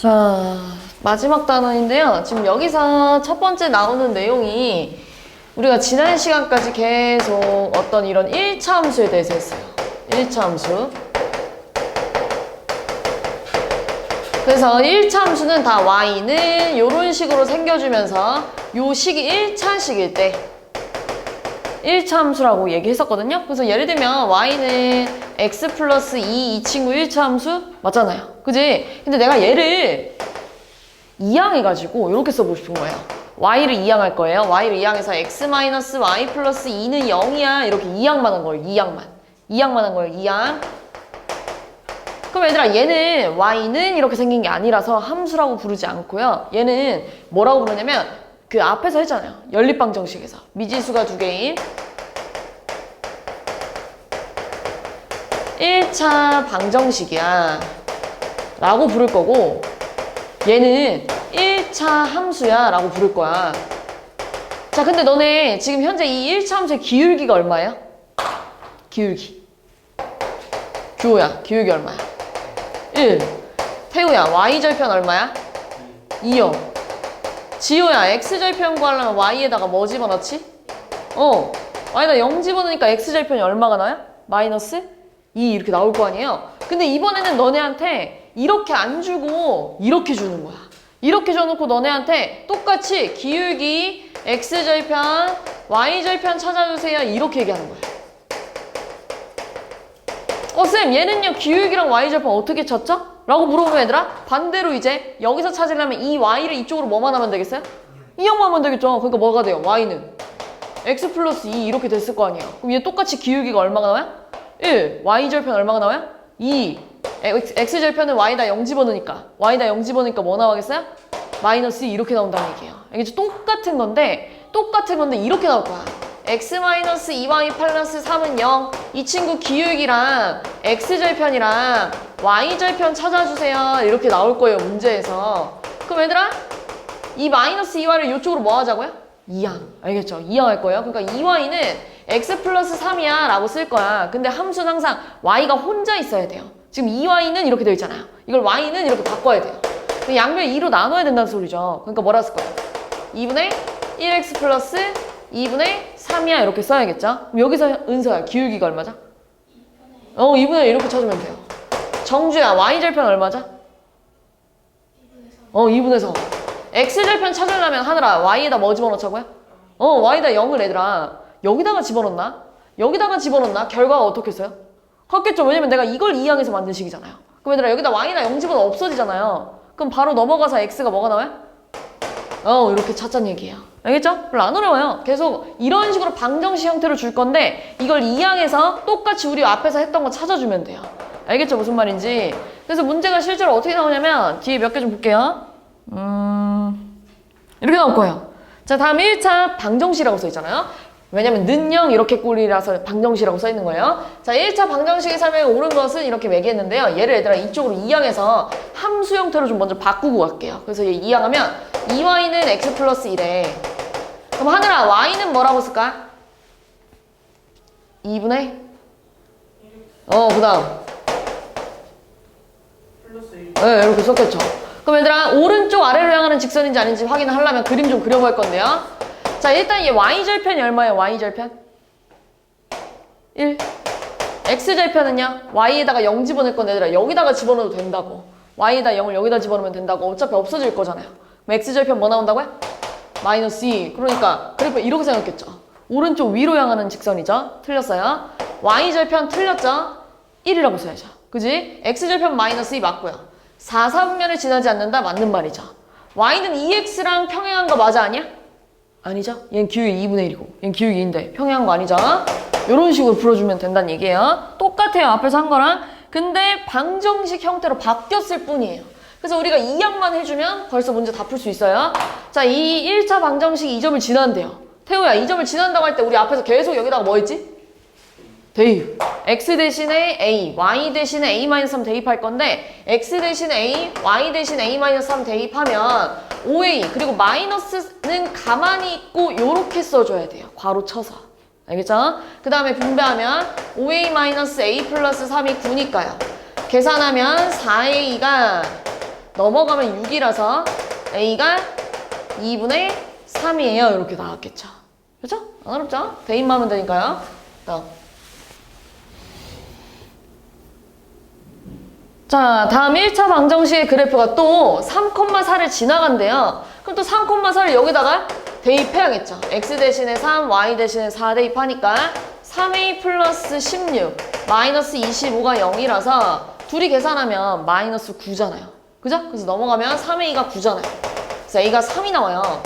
자, 마지막 단원인데요. 지금 여기서 첫 번째 나오는 내용이 우리가 지난 시간까지 계속 어떤 이런 1차 함수에 대해서 했어요. 1차 함수. 그래서 1차 함수는 다 y는 이런 식으로 생겨주면서 요 식이 1차식일 때 1차 함수라고 얘기했었거든요. 그래서 예를 들면 y는 x 플러스 2 이 친구 1차 함수 맞잖아요. 그지? 근데 내가 얘를 이항해가지고 이렇게 써보고 싶은 거예요. y를 이항할 거예요. y를 이항해서 x 마이너스 y 플러스 2는 0이야. 이렇게 이항만 한 거예요. 이항만 한 거예요. 이항. 그럼 얘들아 얘는 y는 이렇게 생긴 게 아니라서 함수라고 부르지 않고요. 얘는 뭐라고 부르냐면 그 앞에서 했잖아요. 연립방정식에서 미지수가 두 개인 1차 방정식이야 라고 부를 거고 얘는 1차 함수야 라고 부를 거야. 자, 근데 너네 지금 현재 이 1차 함수의 기울기가 얼마야? 기울기. 규호야, 기울기 얼마야? 1. 태우야, y절편 얼마야? 2요. 지호야, x절편 구하려면 y에다가 뭐 집어넣지? y에다 0 집어넣으니까 x절편이 얼마가 나요? 마이너스 2 이렇게 나올 거 아니에요? 근데 이번에는 너네한테 이렇게 안 주고 이렇게 주는 거야. 이렇게 줘놓고 너네한테 똑같이 기울기 x절편, y절편 찾아주세요. 이렇게 얘기하는 거야. 쌤, 얘는요, 기울기랑 y절편 어떻게 찾죠? 라고 물어보면 얘들아, 반대로 이제 여기서 찾으려면 이 y를 이쪽으로 뭐만 하면 되겠어요? 이항만 하면 되겠죠. 그러니까 뭐가 돼요? y는 x 플러스 2 이렇게 됐을 거 아니에요. 그럼 얘 똑같이 기울기가 얼마가 나와요? 1. y절편 얼마가 나와요? 2. x절편은 y에다 0 집어넣으니까 y에다 0 집어넣으니까 뭐 나오겠어요? 마이너스 2 이렇게 나온다는 얘기예요. 알겠죠? 똑같은 건데 이렇게 나올 거야. x 마이너스 2y 플러스 3은 0. 이 친구 기울기랑 x절편이랑 y절편 찾아주세요. 이렇게 나올 거예요, 문제에서. 그럼 얘들아, 이 마이너스 2y를 이쪽으로 뭐 하자고요? 이항. 알겠죠? 이항할 거예요. 그러니까 2y는 x 플러스 3이야 라고 쓸 거야. 근데 함수는 항상 y가 혼자 있어야 돼요. 지금 2y는 이렇게 되어 있잖아요. 이걸 y는 이렇게 바꿔야 돼요. 양변 2로 나눠야 된다는 소리죠. 그러니까 뭐라 쓸 거예요? 2분의 1x 플러스 2분의 3이야 이렇게 써야겠죠? 그럼 여기서 은서야, 기울기가 얼마죠? 2분의 1 이렇게 찾으면 돼요. 정주야, y절편 얼마죠? 2분의 4. x절편 찾으려면 하늘아, y에다 뭐 집어넣자고요? y에다 0을 얘들아 여기다가 집어넣나? 여기다가 집어넣나? 결과가 어떻겠어요? 같겠죠. 왜냐면 내가 이걸 이항해서 만든 식이잖아요. 그럼 얘들아 여기다 y나 0 집어넣어 없어지잖아요. 그럼 바로 넘어가서 x가 뭐가 나와요? 이렇게 찾자는 얘기예요. 알겠죠? 별로 안 어려워요. 계속 이런 식으로 방정식 형태로 줄 건데 이걸 이항해서 똑같이 우리 앞에서 했던 거 찾아주면 돼요. 알겠죠? 무슨 말인지. 그래서 문제가 실제로 어떻게 나오냐면 뒤에 몇 개 좀 볼게요. 이렇게 나올 거예요. 자, 다음 1차 방정식이라고 써있잖아요. 왜냐면 는영 이렇게 꼴이라서 방정식이라고 써있는 거예요. 자, 1차 방정식의 설명에 옳은 것은 이렇게 매기했는데요. 얘를 얘들아 이쪽으로 이항해서 함수 형태로 좀 먼저 바꾸고 갈게요. 그래서 얘 이항하면 2y는 x 플러스 1에 그럼 하늘아 y는 뭐라고 쓸까? 2분의 그 다음 네, 이렇게 썼겠죠. 그럼 얘들아 오른쪽 아래로 향하는 직선인지 아닌지 확인을 하려면 그림 좀 그려볼 건데요. 자, 일단 얘 y절편이 얼마예요? y절편? 1. x절편은요? y에다가 0 집어넣을 건데 얘들아 여기다가 집어넣어도 된다고. y에다 0을 여기다 집어넣으면 된다고. 어차피 없어질 거잖아요. 그럼 x절편 뭐 나온다고요? 마이너스 2. 그러니까 그래프 이렇게 생겼겠죠. 오른쪽 위로 향하는 직선이죠. 틀렸어요. y절편 틀렸죠? 1이라고 써야죠. 그지? x절편 마이너스 2 맞고요. 4, 4분면을 지나지 않는다 맞는 말이죠. y는 2x랑 평행한 거 맞아 아니야? 아니죠? 얘는 기울기 2분의 1이고 얘는 기울기 2인데 평행한 거 아니죠? 이런 식으로 풀어주면 된다는 얘기예요. 똑같아요. 앞에서 한 거랑. 근데 방정식 형태로 바뀌었을 뿐이에요. 그래서 우리가 이항만 해주면 벌써 문제 다 풀 수 있어요. 자, 이 1차 방정식이 2점을 지난대요. 태우야, 2점을 지난다고 할 때 우리 앞에서 계속 여기다가 뭐 했지? 대입. x 대신에 a, y 대신에 a-3 대입할 건데 x 대신에 a, y 대신에 a-3 대입하면 5a 그리고 마이너스는 가만히 있고 요렇게 써줘야 돼요. 괄호 쳐서. 알겠죠? 그 다음에 분배하면 5a-a 플러스 3이 9니까요. 계산하면 4a가 넘어가면 6이라서 A가 2분의 3이에요. 이렇게 나왔겠죠. 그렇죠? 안 어렵죠? 대입만 하면 되니까요. 다음. 자, 다음 1차 방정식의 그래프가 또 3,4를 지나간대요. 그럼 또 3,4를 여기다가 대입해야겠죠. x 대신에 3, y 대신에 4 대입하니까 3a 플러스 16 마이너스 25가 0이라서 둘이 계산하면 마이너스 9잖아요. 그죠? 그래서 넘어가면 3a가 9잖아요. 그래서 a가 3이 나와요.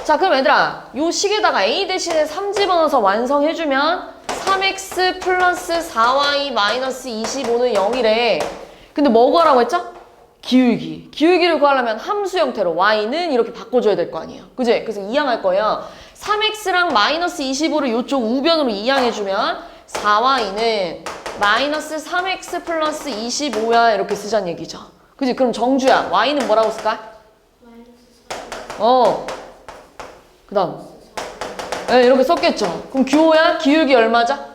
자, 그럼 얘들아, 요 식에다가 a 대신에 3 집어넣어서 완성해주면 3x 플러스 4y 마이너스 25는 0이래. 근데 뭐 구하라고 했죠? 기울기. 기울기를 구하려면 함수 형태로 y는 이렇게 바꿔줘야 될 거 아니에요. 그지? 그래서 이항할 거예요. 3x랑 마이너스 25를 이쪽 우변으로 이항해주면 4y는 마이너스 3x 플러스 25야 이렇게 쓰자는 얘기죠. 그지? 그럼 정주야, y는 뭐라고 쓸까? 그 다음 네, 이렇게 썼겠죠. 그럼 규호야, 기울기 얼마죠?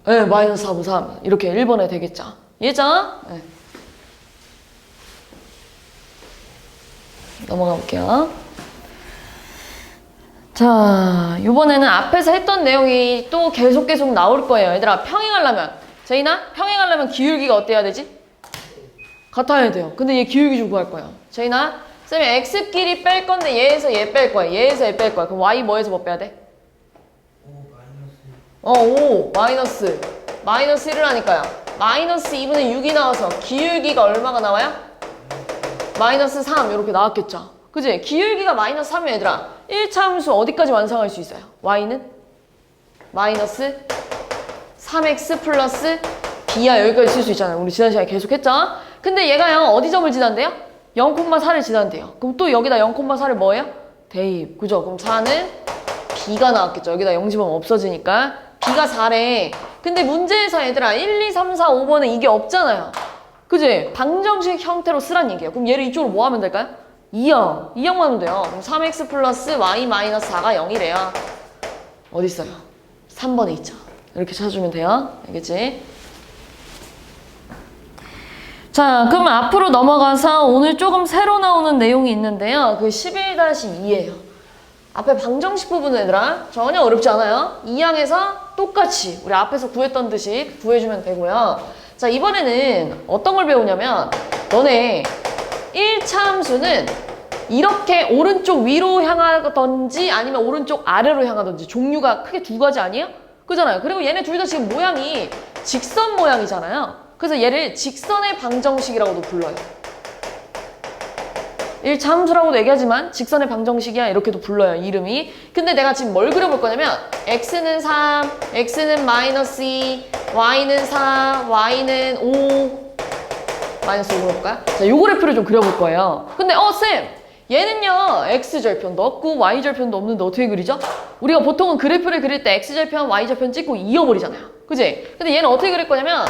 네, 마이너스 4분 3 이렇게 1번에 되겠죠. 이해죠? 네. 넘어가 볼게요. 자, 이번에는 앞에서 했던 내용이 또 계속 나올 거예요. 얘들아, 평행하려면 제인아, 평행하려면 기울기가 어때야 되지? 같아야 돼요. 근데 얘 기울기 좀 구할 거예요. 제인아, 쌤이 x끼리 뺄 건데 얘에서 얘 뺄 거야. 얘에서 얘 뺄 거야. 그럼 y 뭐에서 뭐 빼야 돼? 5 마이너스 1을 하니까요. 마이너스 2분의 6이 나와서 기울기가 얼마가 나와요? 마이너스 3 이렇게 나왔겠죠. 그지? 기울기가 마이너스 3이면 얘들아 1차 함수 어디까지 완성할 수 있어요? y는? 마이너스 3x 플러스 b야 여기까지 쓸 수 있잖아요. 우리 지난 시간에 계속 했죠? 근데 얘가요 어디 점을 지난대요? 0,4를 지난대요. 그럼 또 여기다 0,4를 뭐예요? 대입. 그죠? 그럼 4는 b가 나왔겠죠. 여기다 0 집으면 없어지니까 b가 4래. 근데 문제에서 얘들아 1, 2, 3, 4, 5번에 이게 없잖아요. 그지? 방정식 형태로 쓰란 얘기예요. 그럼 얘를 이쪽으로 뭐 하면 될까요? 2형. 2형만 하면 돼요. 그럼 3x 플러스 y 마이너스 4가 0이래요. 어디 있어요? 3번에 있죠. 이렇게 찾아주면 돼요. 알겠지? 자, 그러면 앞으로 넘어가서 오늘 조금 새로 나오는 내용이 있는데요. 그 11-2예요. 앞에 방정식 부분은 얘들아 전혀 어렵지 않아요. 2항에서 똑같이 우리 앞에서 구했던 듯이 구해주면 되고요. 자, 이번에는 어떤 걸 배우냐면 너네 1차 함수는 이렇게 오른쪽 위로 향하던지 아니면 오른쪽 아래로 향하던지 종류가 크게 두 가지 아니에요? 그잖아요. 그리고 얘네 둘 다 지금 모양이 직선 모양이잖아요. 그래서 얘를 직선의 방정식이라고도 불러요. 1차 함수라고도 얘기하지만 직선의 방정식이야 이렇게도 불러요. 이름이. 근데 내가 지금 뭘 그려볼 거냐면 x는 3, x는 마이너스 2, y는 4, y는 5 마이너스 5 그려볼까요? 자, 요 그래프를 좀 그려볼 거예요. 근데 쌤! 얘는요 x절편도 없고 y절편도 없는데 어떻게 그리죠? 우리가 보통은 그래프를 그릴 때 x절편, y절편 찍고 이어버리잖아요. 그지? 근데 얘는 어떻게 그릴 거냐면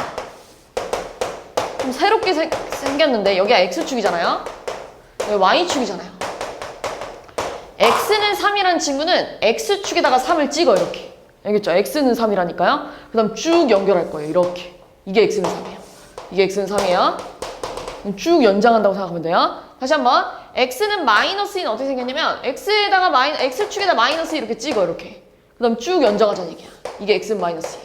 좀 새롭게 생겼는데 여기가 x축이잖아요. 여기 y축이잖아요. x는 3이라는 친구는 x축에다가 3을 찍어 이렇게. 알겠죠? x는 3이라니까요. 그 다음 쭉 연결할 거예요. 이렇게. 이게 x는 3이에요. 이게 x는 3이에요. 쭉 연장한다고 생각하면 돼요. 다시 한번 x는 마이너스 2는 어떻게 생겼냐면 x축에다 마이너스 2 이렇게 찍어 이렇게. 그 다음 쭉 연장하자는 얘기야. 이게 x는 마이너스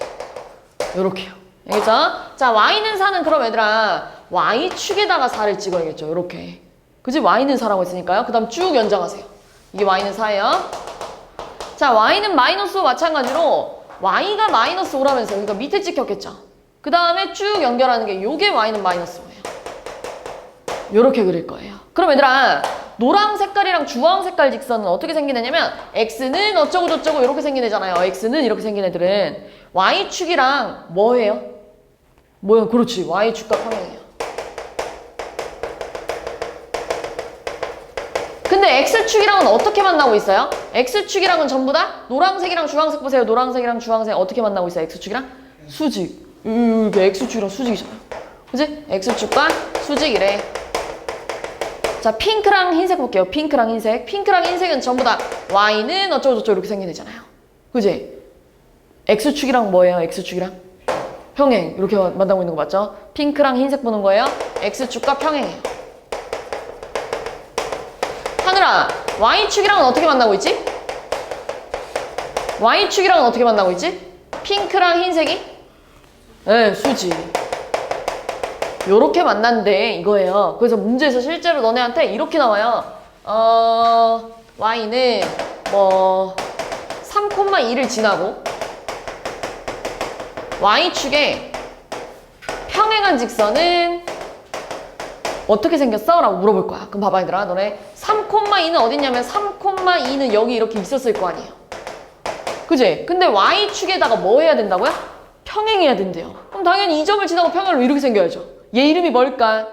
2 이렇게요. 알겠죠? 자, y는 4는 그럼 얘들아 y축에다가 4를 찍어야겠죠. 이렇게. 그지? y는 4라고 했으니까요. 그 다음 쭉 연장하세요. 이게 y는 4예요. 자, y는 마이너스 5 마찬가지로 y가 마이너스 5라면서요. 그러니까 밑에 찍혔겠죠. 그 다음에 쭉 연결하는 게 요게 y는 마이너스 5예요. 요렇게 그릴 거예요. 그럼 얘들아 노랑 색깔이랑 주황 색깔 직선은 어떻게 생긴 애냐면 x는 어쩌고 저쩌고 이렇게 생긴 애잖아요. x는 이렇게 생긴 애들은 y축이랑 뭐예요? 뭐예요? 그렇지. y축과 평행이에요. 근데 x축이랑은 어떻게 만나고 있어요? x축이랑은 전부 다 노란색이랑 주황색 보세요. 노란색이랑 주황색 어떻게 만나고 있어요? x축이랑? 수직. 이게 x축이랑 수직이잖아요. 그지? x축과 수직이래. 자, 핑크랑 흰색 볼게요. 핑크랑 흰색. 핑크랑 흰색은 전부 다 y는 어쩌고 저쩌고 이렇게 생긴 애잖아요. 그지? x축이랑 뭐예요? x축이랑? 평행. 이렇게 만나고 있는 거 맞죠? 핑크랑 흰색 보는 거예요. X축과 평행해요. 하늘아, Y축이랑은 어떻게 만나고 있지? Y축이랑은 어떻게 만나고 있지? 핑크랑 흰색이? 네, 수지. 요렇게 만난대 이거예요. 그래서 문제에서 실제로 너네한테 이렇게 나와요. Y는 뭐 3,2를 지나고 Y축에 평행한 직선은 어떻게 생겼어? 라고 물어볼 거야. 그럼 봐봐 얘들아, 너네 3,2는 어딨냐면 3,2는 여기 이렇게 있었을 거 아니에요. 그지? 근데 Y축에다가 뭐 해야 된다고요? 평행해야 된대요. 그럼 당연히 이 점을 지나고 평행으로 이렇게 생겨야죠. 얘 이름이 뭘까?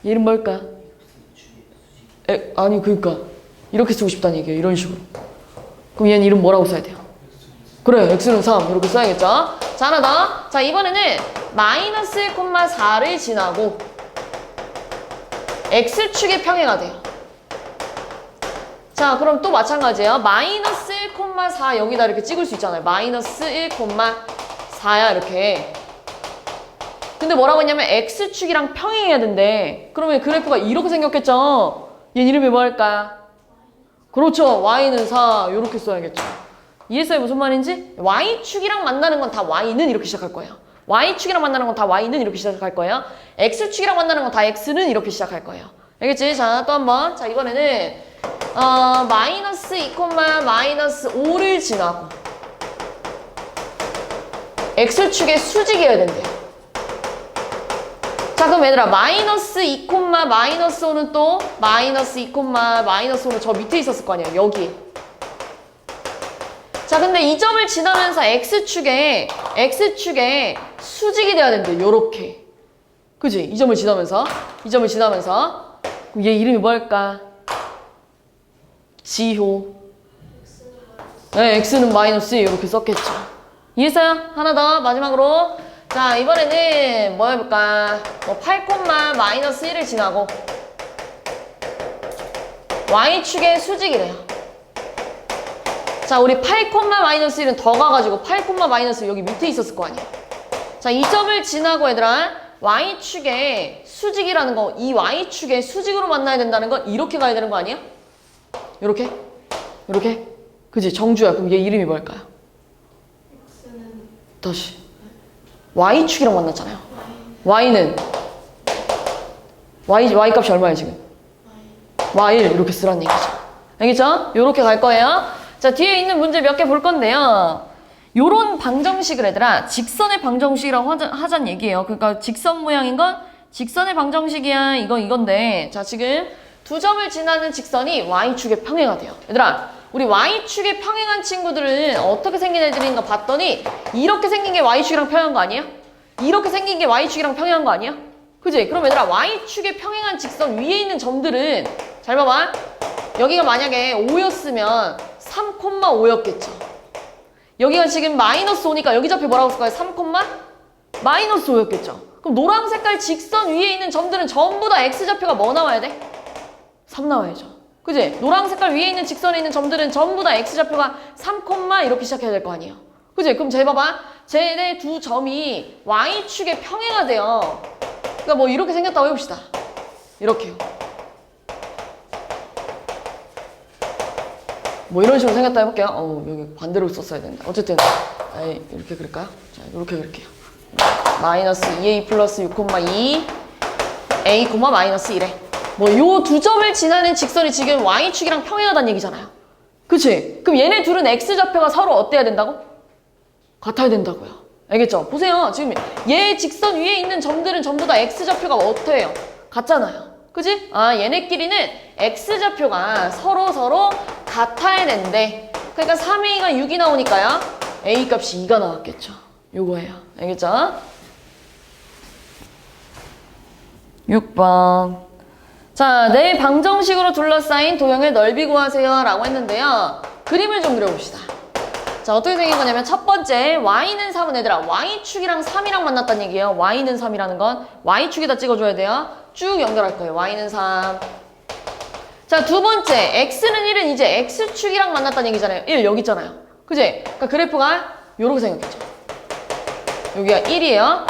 얘 이름 뭘까? 아니 그러니까 이렇게 쓰고 싶다는 얘기예요. 이런 식으로. 그럼 얘는 이름 뭐라고 써야 돼요? 그래, x는 3 이렇게 써야겠죠? 자, 하나 더. 자, 이번에는 마이너스 1,4를 지나고 x축에 평행하대요. 자, 그럼 또 마찬가지예요. 마이너스 1,4 여기다 이렇게 찍을 수 있잖아요. 마이너스 1,4야 이렇게. 근데 뭐라고 했냐면 x축이랑 평행해야 된대. 그러면 그래프가 이렇게 생겼겠죠? 얘 이름이 뭐 할까? 그렇죠. y는 4 이렇게 써야겠죠. 이해했어요? 무슨 말인지? y축이랑 만나는 건 다 y는 이렇게 시작할 거예요. y축이랑 만나는 건 다 y는 이렇게 시작할 거예요. x축이랑 만나는 건 다 x는 이렇게 시작할 거예요. 알겠지? 자, 또 한 번. 자, 이번에는 마이너스 2, 마이너스 5를 지나고 x축의 수직이어야 된대요. 자, 그럼 얘들아 마이너스 2, 마이너스 5는 또 마이너스 2, 마이너스 5는 저 밑에 있었을 거 아니에요. 여기. 자, 근데 이 점을 지나면서 x축에 수직이 돼야 된대. 요렇게. 그지? 이 점을 지나면서. 그럼 얘 이름이 뭘까? 지효. 네, x는 마이너스 2 이렇게 썼겠죠. 이해했어요? 하나 더 마지막으로. 자, 이번에는 뭐 해볼까? 뭐 8, 마이너스 1을 지나고 y축의 수직이래요. 자, 우리 8, 마이너스 1은 더 가가지고 8, 마이너스 1 여기 밑에 있었을 거 아니에요. 자, 이 점을 지나고 얘들아 y축의 수직이라는 거, 이 y축의 수직으로 만나야 된다는 건 이렇게 가야 되는 거 아니야? 요렇게? 요렇게? 그지? 정주야. 그럼 얘 이름이 뭘까요? 다시. y축이랑 만났잖아요. y는 y 값이 얼마야 지금? y1 이렇게 쓰라는 얘기죠. 알겠죠? 요렇게 갈 거예요. 자, 뒤에 있는 문제 몇 개 볼 건데요. 요런 방정식을 얘들아 직선의 방정식이라고 하자는 얘기예요. 그러니까 직선 모양인 건 직선의 방정식이야. 이건데 자, 지금 두 점을 지나는 직선이 y축에 평행하대요. 얘들아, 우리 y축에 평행한 친구들은 어떻게 생긴 애들인가 봤더니 이렇게 생긴 게 y축이랑 평행한 거 아니에요? 이렇게 생긴 게 y축이랑 평행한 거 아니에요? 그지? 그럼 얘들아 y축에 평행한 직선 위에 있는 점들은 잘 봐봐. 여기가 만약에 5였으면 3,5였겠죠. 여기가 지금 마이너스 5니까 여기 좌표 뭐라고 쓸까요? 3, 마이너스 5였겠죠. 그럼 노란 색깔 직선 위에 있는 점들은 전부 다 x좌표가 뭐 나와야 돼? 3 나와야죠. 그지? 노란 색깔 위에 있는 직선에 있는 점들은 전부 다 x좌표가 3, 이렇게 시작해야 될 거 아니에요. 그지? 그럼 쟤 봐봐. 쟤네 두 점이 y축에 평행하대요. 그러니까 뭐 이렇게 생겼다고 해봅시다. 이렇게요. 뭐 이런 식으로 생겼다 해볼게요. 여기 반대로 썼어야 된다. 어쨌든 이렇게 그릴까요? 자, 이렇게 그릴게요. 마이너스 2a 플러스 6,2 a, 마이너스 1에 뭐 요 두 점을 지나는 직선이 지금 y축이랑 평행하다는 얘기잖아요. 그치? 그럼 얘네 둘은 x좌표가 서로 어때야 된다고? 같아야 된다고요. 알겠죠? 보세요. 지금 얘 직선 위에 있는 점들은 전부 다 x좌표가 어때요? 같잖아요. 그지? 아, 얘네끼리는 x좌표가 서로 같아야 된대. 그러니까 3a가 6이 나오니까요. a 값이 2가 나왔겠죠. 요거예요. 알겠죠? 6번. 자, 내 방정식으로 둘러싸인 도형의 넓이 구하세요 라고 했는데요. 그림을 좀 그려봅시다. 자, 어떻게 생긴 거냐면 첫 번째 y는 3은 얘들아 y축이랑 3이랑 만났다는 얘기예요. y는 3이라는 건 y축에다 찍어줘야 돼요. 쭉 연결할 거예요. y는 3. 자, 두 번째 x는 1은 이제 x축이랑 만났다는 얘기잖아요. 1 여기 있잖아요. 그지? 그러니까 그래프가 요렇게 생겼겠죠. 여기가 1이에요.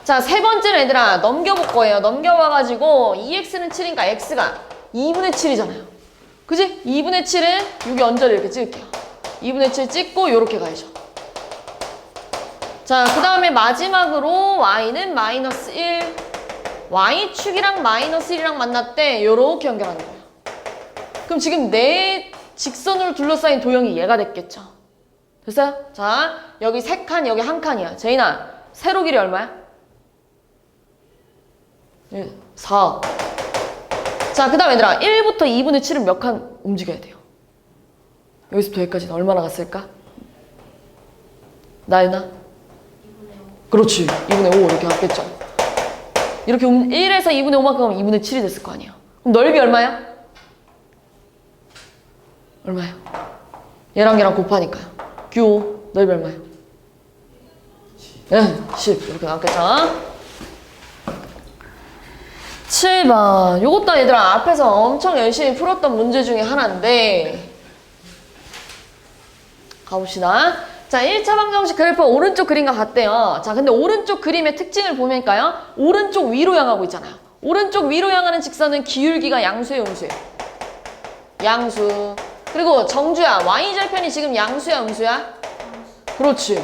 자, 세 번째는 얘들아 넘겨볼 거예요. 넘겨봐가지고 2x는 7이니까 x가 2분의 7이잖아요. 그지? 2분의 7은 여기 언저리 이렇게 찍을게요. 2분의 7 찍고 요렇게 가야죠. 자, 그 다음에 마지막으로 y는 마이너스 1. y축이랑 마이너스 1이랑 만났대. 요렇게 연결하는 거예요. 그럼 지금 내 직선으로 둘러싸인 도형이 얘가 됐겠죠. 됐어요? 자, 여기 3칸, 여기 1칸이야. 제인아, 세로 길이 얼마야? 4. 자, 그 다음 얘들아 1부터 2분의 7은 몇 칸 움직여야 돼요? 여기서부터 여기까지는 얼마나 갔을까? 나연아? 2분의 5. 그렇지. 2분의 5 이렇게 갔겠죠. 이렇게 1에서 2분의 5만큼 하면 2분의 7이 됐을 거 아니야. 그럼 넓이 얼마야? 얼마야? 얘랑 얘랑 곱하니까요. Q 넓이 얼마야? 10 이렇게 나왔겠죠. 7번. 요것도 얘들아 앞에서 엄청 열심히 풀었던 문제 중에 하나인데 가봅시다. 자, 1차 방정식 그래프 오른쪽 그림과 같대요. 자, 근데 오른쪽 그림의 특징을 보면까요? 오른쪽 위로 향하고 있잖아요. 오른쪽 위로 향하는 직선은 기울기가 양수예요, 음수예요? 양수. 그리고 정주야, y절편이 지금 양수야, 음수야? 그렇지.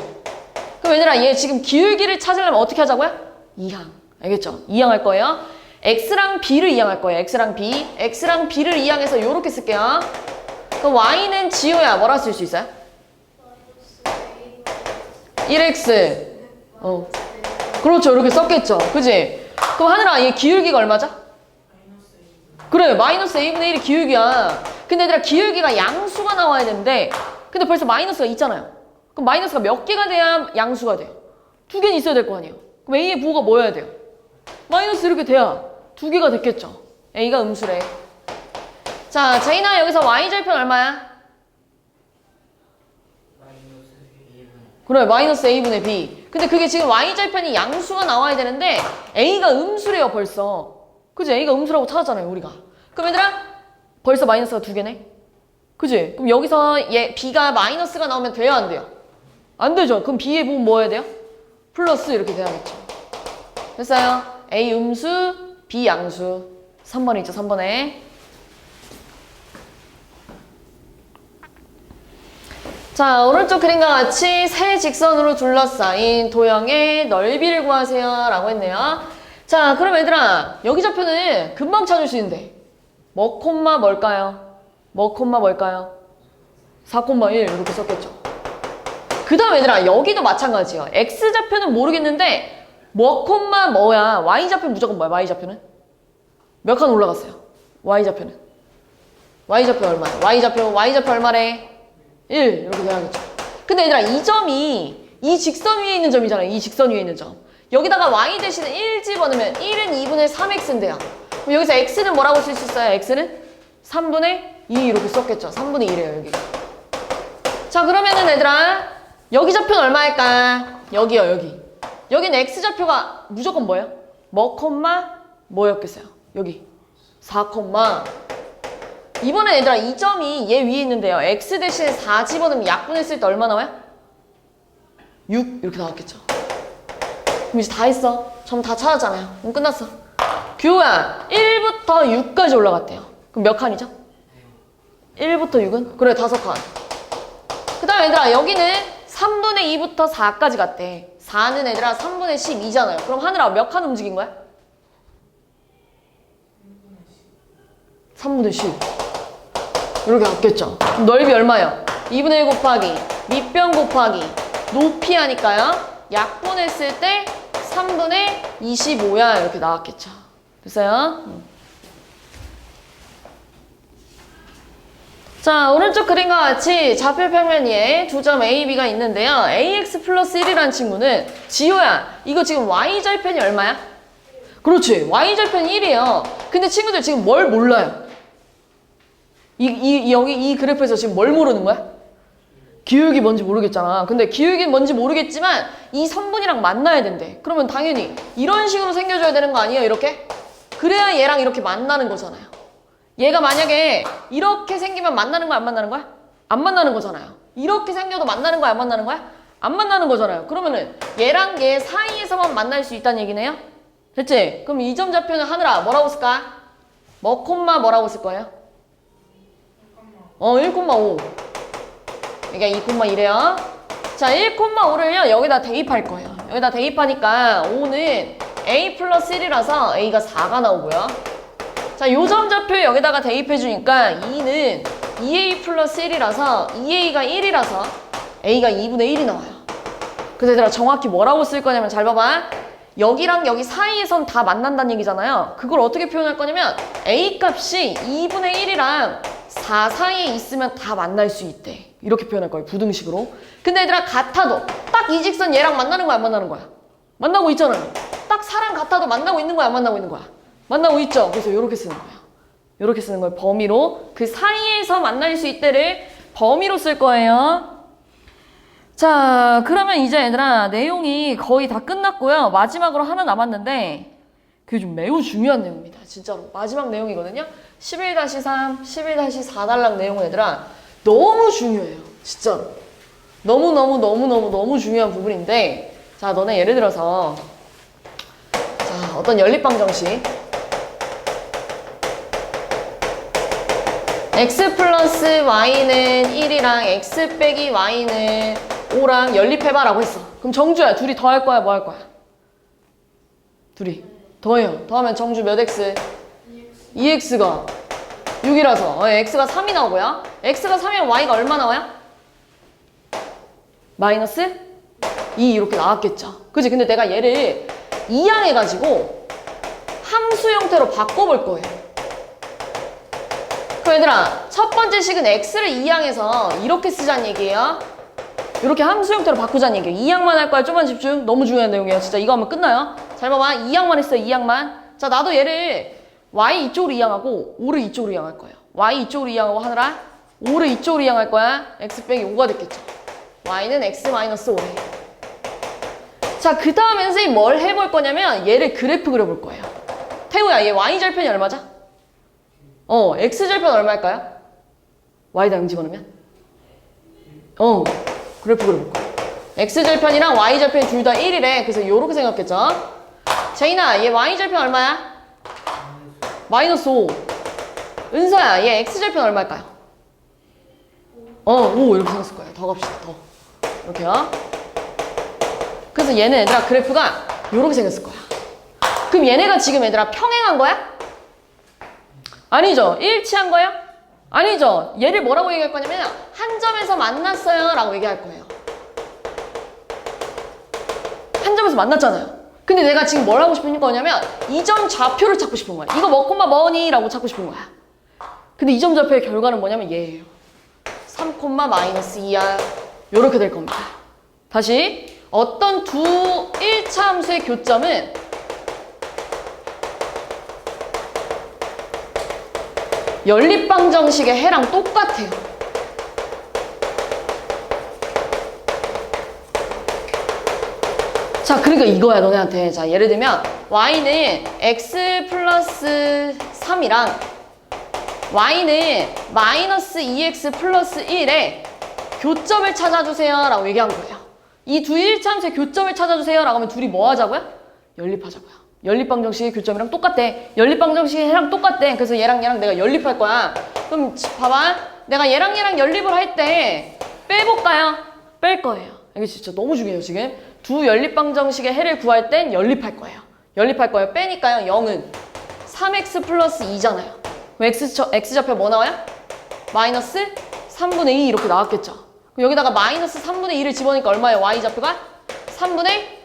그럼 얘들아 얘 지금 기울기를 찾으려면 어떻게 하자고요? 이항. 알겠죠? 이항할 거예요. x랑 b를 이항할 거예요. x랑 b. x랑 b를 이항해서 요렇게 쓸게요. 그럼 y는 지호야 뭐라 쓸 수 있어요? 1x. 그렇죠. 이렇게 썼겠죠. 그지? 그럼 하늘아 얘 기울기가 얼마죠? 그래, 마이너스 a분의 1이 기울기야. 근데 얘들아 기울기가 양수가 나와야 되는데 근데 벌써 마이너스가 있잖아요. 그럼 마이너스가 몇 개가 돼야 양수가 돼요? 2개는 있어야 될 거 아니에요. 그럼 a의 부호가 뭐여야 돼요? 마이너스 이렇게 돼야 2개가 됐겠죠. a가 음수래. 자, 제인아 여기서 y절편 얼마야? 그래, 마이너스 a분의 b. 근데 그게 지금 y절편이 양수가 나와야 되는데 a가 음수래요 벌써. 그지? a가 음수라고 찾았잖아요 우리가. 그럼 얘들아 벌써 마이너스가 2개네? 그지? 그럼 여기서 얘 b가 마이너스가 나오면 돼요 안 돼요? 안 되죠. 그럼 b의 부분 뭐 해야 돼요? 플러스 이렇게 돼야겠죠. 됐어요? a 음수, b 양수. 3번에 있죠, 3번에. 자, 오른쪽 그림과 같이 세 직선으로 둘러싸인 도형의 넓이를 구하세요 라고 했네요. 자, 그럼 얘들아 여기 좌표는 금방 찾을 수 있는데 뭐 콤마 뭘까요? 뭐 콤마 뭘까요? 4,1 이렇게 썼겠죠. 그 다음 얘들아 여기도 마찬가지예요. x좌표는 모르겠는데 뭐 콤마 뭐야? y좌표는 무조건 뭐야? y좌표는? 몇 칸 올라갔어요? y좌표는? y좌표 얼마야? y좌표 얼마래? 1 이렇게 돼야겠죠. 근데 얘들아 이 점이 이 직선 위에 있는 점이잖아요. 이 직선 위에 있는 점. 여기다가 y 대신에 1 집어넣으면 1은 2분의 3x인데요. 그럼 여기서 x는 뭐라고 쓸 수 있어요? x는 3분의 2 이렇게 썼겠죠. 3분의 1이에요 여기가. 자, 그러면은 얘들아 여기 좌표는 얼마일까? 여기요 여기. 여기는 x좌표가 무조건 뭐예요? 뭐 콤마 뭐였겠어요? 여기 4 콤마. 이번에 얘들아 이 점이 얘 위에 있는데요. x 대신에 4 집어넣으면 약분했을 때 얼마 나와요? 6 이렇게 나왔겠죠. 그럼 이제 다 했어. 점 다 찾았잖아요. 그럼 끝났어. 규호야 1부터 6까지 올라갔대요. 그럼 몇 칸이죠? 1부터 6은? 그래 5칸. 그 다음 얘들아 여기는 3분의 2부터 4까지 갔대. 4는 얘들아 3분의 12잖아요. 그럼 하늘아 몇 칸 움직인 거야? 3분의 10. 이렇게 갔겠죠. 그럼 넓이 얼마요? 2분의 1 곱하기 밑변 곱하기 높이 하니까요. 약분했을 때 3분의 25야 이렇게 나왔겠죠. 됐어요? 자, 오른쪽 그림과 같이 좌표 평면 위에 두 점 A, B가 있는데요. AX 플러스 1이라는 친구는 지호야 이거 지금 Y절편이 얼마야? 그렇지. Y절편이 1이에요. 근데 친구들 지금 뭘 몰라요? 여기 이 그래프에서 지금 뭘 모르는 거야? 기울기 뭔지 모르겠잖아. 근데 기울기는 뭔지 모르겠지만 이 선분이랑 만나야 된대. 그러면 당연히 이런 식으로 생겨줘야 되는 거 아니에요? 이렇게? 그래야 얘랑 이렇게 만나는 거잖아요. 얘가 만약에 이렇게 생기면 만나는 거야? 안 만나는 거야? 안 만나는 거잖아요. 이렇게 생겨도 만나는 거야, 안 만나는 거야? 안 만나는 거잖아요. 그러면은 얘랑 얘 사이에서만 만날 수 있다는 얘기네요? 됐지? 그럼 이 점 좌표는 하늘아 뭐라고 쓸까? 뭐 콤마 뭐라고 쓸 거예요? 1,5. 그러니까 2,1이에요. 자, 1,5를요 여기다 대입할 거예요. 여기다 대입하니까 5는 a 플러스 1이라서 a가 4가 나오고요. 자, 요 점 좌표 여기다가 대입해 주니까 2는 2a 플러스 1이라서 2a가 1이라서 a가 2분의 1이 나와요. 그래서 얘들아 정확히 뭐라고 쓸 거냐면 잘 봐봐. 여기랑 여기 사이에선 다 만난다는 얘기잖아요. 그걸 어떻게 표현할 거냐면 a 값이 2분의 1이랑 4 사이에 있으면 다 만날 수 있대. 이렇게 표현할 거예요. 부등식으로. 근데 얘들아 같아도 딱 이 직선 얘랑 만나는 거야, 안 만나는 거야? 만나고 있잖아요. 딱 4랑 같아도 만나고 있는 거야, 안 만나고 있는 거야? 만나고 있죠. 그래서 이렇게 쓰는 거예요. 이렇게 쓰는 거예요. 범위로. 그 사이에서 만날 수 있대를 범위로 쓸 거예요. 자, 그러면 이제 얘들아 내용이 거의 다 끝났고요. 마지막으로 하나 남았는데 그게 좀 매우 중요한 내용입니다. 진짜로. 마지막 내용이거든요. 11-3, 11-4 달랑 내용은 얘들아 너무 중요해요. 진짜로. 너무 중요한 부분인데 자, 너네 예를 들어서 자, 어떤 연립방 정식 x 플러스 y는 1이랑 x 빼기 y는 5랑 연립해봐 라고 했어. 그럼 정주야 둘이 더 할 거야 뭐 할 거야? 둘이 더해요. 더하면 정주 몇 x? 2x가 6이라서 x가 3이 나오고요. x가 3이면 y가 얼마 나와요? 마이너스 2 이렇게 나왔겠죠. 그치? 근데 내가 얘를 이항해가지고 함수 형태로 바꿔볼 거예요. 그럼 얘들아 첫 번째 식은 x를 이항해서 이렇게 쓰자는 얘기예요. 이렇게 함수 형태로 바꾸자는 얘기예요. 이항만 할 거야. 좀만 집중. 너무 중요한 내용이에요. 진짜 이거 하면 끝나요. 잘 봐봐. 이항만 했어요. 이항만. 자, 나도 얘를 y 이쪽으로 이항하고 5를 이쪽으로 이항할 거예요. y 이쪽으로 이항하고 하느라 5를 이쪽으로 이항할 거야. x 빼기 5가 됐겠죠. y는 x 마이너스 5래. 자, 그 다음에 선생님 뭘 해볼 거냐면 얘를 그래프 그려볼 거예요. 태우야, 얘 y절편이 얼마죠? x절편 얼마일까요? y다 0 집어넣으면? 그래프 그려볼 거야. x절편이랑 y절편이 둘 다 1이래. 그래서 요렇게 생각했죠. 제인아, 얘 y절편 얼마야? 마이너스 5. 은서야, 얘 x절편 얼마일까요? 5 이렇게 생겼을 거예요. 더 갑시다, 더. 이렇게요. 그래서 얘는 얘들아 그래프가 요렇게 생겼을 거야. 그럼 얘네가 지금 얘들아 평행한 거야? 아니죠. 일치한 거예요? 아니죠. 얘를 뭐라고 얘기할 거냐면 한 점에서 만났어요 라고 얘기할 거예요. 한 점에서 만났잖아요. 근데 내가 지금 뭘 하고 싶은 거냐면 이 점 좌표를 찾고 싶은 거야. 이거 뭐 콤마 뭐니? 라고 찾고 싶은 거야. 근데 이 점 좌표의 결과는 뭐냐면 얘예요. 3 콤마 마이너스 2야. 요렇게 될 겁니다. 다시 어떤 두 1차 함수의 교점은 연립방정식의 해랑 똑같아요. 자, 그러니까 이거야 너네한테. 자, 예를 들면 y는 x 플러스 3이랑 y는 마이너스 2x 플러스 1에 교점을 찾아주세요 라고 얘기한 거예요. 이 두 1차 함수의 교점을 찾아주세요 라고 하면 둘이 뭐 하자고요? 연립하자고요. 연립방정식의 교점이랑 똑같대. 연립방정식의 해랑 똑같대. 그래서 얘랑 얘랑 내가 연립할 거야. 그럼 봐봐. 내가 얘랑 얘랑 연립을 할 때 빼볼까요? 뺄 거예요. 이게 진짜 너무 중요해요 지금. 두 연립방정식의 해를 구할 땐 연립할 거예요. 연립할 거예요. 빼니까요. 0은 3x 플러스 2잖아요. 그럼 x좌표 뭐 나와요? 마이너스 3분의 2 이렇게 나왔겠죠. 그럼 여기다가 마이너스 3분의 2를 집어넣으니까 얼마예요? y좌표가? 3분의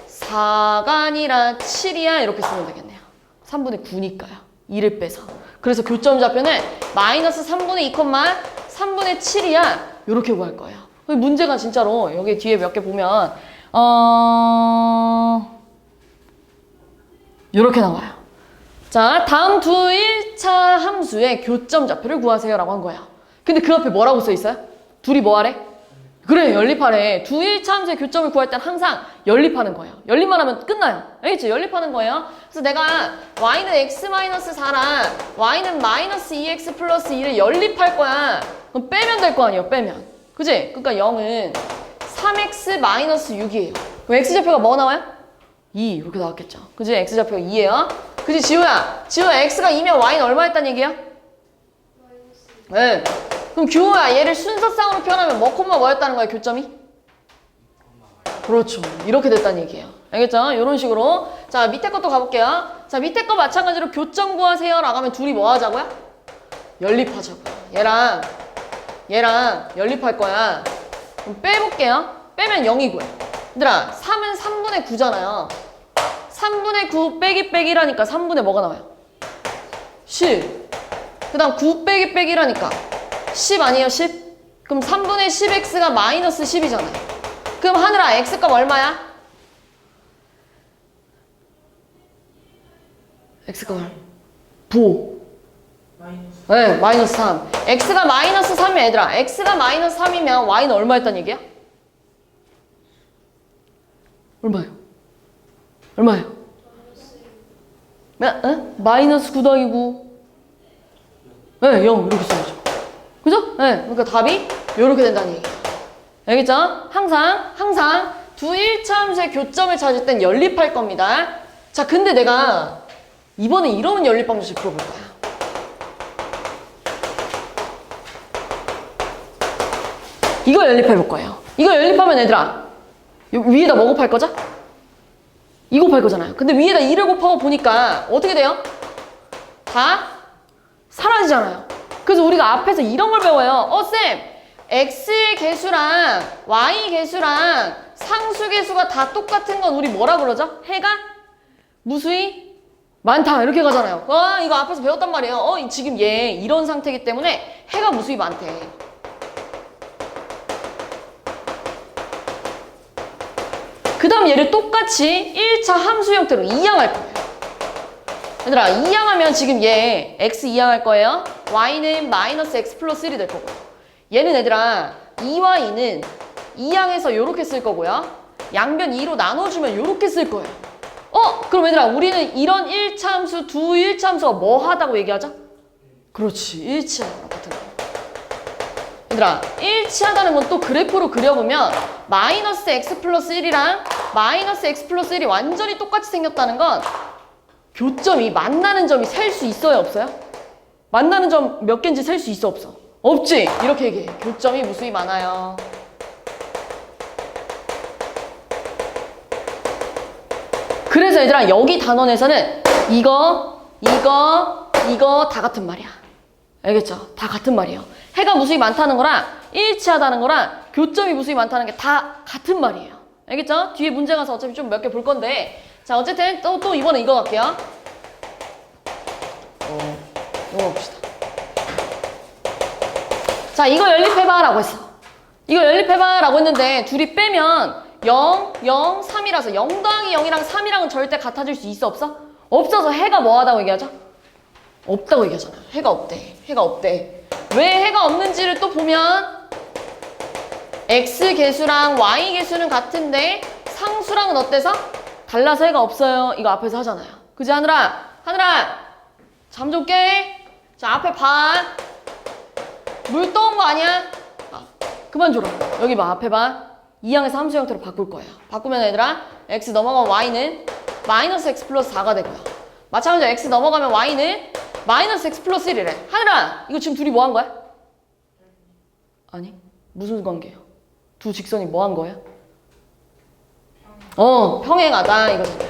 4가 아니라 7이야 이렇게 쓰면 되겠네요. 3분의 9니까요. 2를 빼서. 그래서 교점 좌표는 마이너스 3분의 2, 3분의 7이야 이렇게 구할 거예요. 문제가 진짜로 여기 뒤에 몇 개 보면 이렇게 나와요. 자, 다음 두 1차 함수의 교점 좌표를 구하세요 라고 한 거야. 근데 그 앞에 뭐라고 써 있어요? 둘이 뭐 하래? 그래, 연립하래. 두 1차 함수의 교점을 구할 땐 항상 연립하는 거예요. 연립만 하면 끝나요. 알겠죠? 연립하는 거예요. 그래서 내가 y는 x-4랑 y는 마이너스 2x 플러스 2를 연립할 거야. 그럼 빼면 될 거 아니에요, 빼면. 그지? 그러니까 0은 3x-6이에요. 그럼 x좌표가 뭐 나와요? 2 이렇게 나왔겠죠. 그지? x좌표가 2예요. 그지 지호야? 지호야 x가 2면 y는 얼마였단 얘기야? 네. 그럼 규호야 얘를 순서상으로 표현하면 뭐 콤마 뭐였다는 거야 교점이? 그렇죠. 이렇게 됐다는 얘기예요. 알겠죠? 이런 식으로. 자 밑에 것도 가볼게요. 자 밑에 거 마찬가지로 교점 구하세요 라고 하면 둘이 뭐 하자고요? 연립하자고요. 얘랑 연립할 거야. 그럼 빼볼게요. 빼면 0이고요. 얘들아 3은 3분의 9잖아요. 3분의 9 빼기 빼기라니까 3분의 뭐가 나와요? 10. 그 다음 9 빼기 빼기라니까 10 아니에요 10? 그럼 3분의 10x가 마이너스 10이잖아요. 그럼 하늘아 x값 얼마야? x값 얼마? 보. 네, 마이너스 3. x가 마이너스 3이면 얘들아 x가 마이너스 3이면 y는 얼마였단 얘기야? 얼마예요? 마이너스 9 더하기 9. 네, 0 이렇게 써야죠. 그죠? 네, 그러니까 답이 이렇게 된다는 얘기예요. 알겠죠? 항상 두 일차함수의 교점을 찾을 땐 연립할 겁니다. 자, 근데 내가 이번에 이런 연립 방식 풀어볼 거야. 이거 연립해볼 거예요. 이거 연립하면 얘들아 위에다 뭐 곱할 거죠? 2 곱할 거잖아요. 근데 위에다 2를 곱하고 보니까 어떻게 돼요? 다 사라지잖아요. 그래서 우리가 앞에서 이런 걸 배워요. 쌤! x의 개수랑 y 개수랑 상수 개수가 다 똑같은 건 우리 뭐라 그러죠? 해가 무수히 많다 이렇게 가잖아요. 이거 앞에서 배웠단 말이에요. 지금 얘 이런 상태이기 때문에 해가 무수히 많대. 그 다음 얘를 똑같이 1차 함수 형태로 이항할 거예요. 얘들아 이항하면 지금 얘 x 이항할 거예요. y는 마이너스 x 플러스 1이 될 거고요. 얘는 얘들아 2와 2는 이항해서 요렇게 쓸 거고요. 양변 2로 나눠주면 요렇게 쓸 거예요. 그럼 얘들아 우리는 이런 1차 함수 두 1차 함수가 뭐 하다고 얘기하자? 그렇지 일치하다고 같은 거. 얘들아 일치하다는 건 또 그래프로 그려보면 마이너스 x 플러스 1이랑 마이너스 x 플러스 1이 완전히 똑같이 생겼다는 건 교점이 만나는 점이 셀 수 있어요 없어요? 만나는 점 몇 개인지 셀 수 있어 없어? 없지? 이렇게 얘기해. 교점이 무수히 많아요. 그래서 얘들아 여기 단원에서는 이거 다 같은 말이야. 알겠죠? 다 같은 말이에요. 해가 무수히 많다는 거랑 일치하다는 거랑 교점이 무수히 많다는 게 다 같은 말이에요. 알겠죠? 뒤에 문제 가서 어차피 좀 몇 개 볼 건데 자 어쨌든 또 이번에 이거 갈게요. 이거 봅시다. 자 이거 연립해봐 라고 했어. 이거 연립해봐 라고 했는데 둘이 빼면 0, 0, 3이라서 0 더하기 0이랑 3이랑은 절대 같아질 수 있어 없어? 없어서 해가 뭐 하다고 얘기하죠? 없다고 얘기하잖아요. 해가 없대. 왜 해가 없는지를 또 보면 x 개수랑 y 개수는 같은데 상수랑은 어때서? 달라서 해가 없어요. 이거 앞에서 하잖아요. 그지 하늘아 잠 좀 깨. 자 앞에 봐. 물 떠온 거 아니야? 그만 줘라. 여기 봐 앞에 봐. 이항에서 함수 형태로 바꿀 거예요. 바꾸면 얘들아 x 넘어가면 y는 마이너스 x 플러스 4가 되고요. 마찬가지로 x 넘어가면 y는 마이너스 x 플러스 1이래. 하늘아 이거 지금 둘이 뭐 한 거야? 아니 무슨 관계예요? 두 직선이 뭐 한 거야? 평행하다 이거잖아요.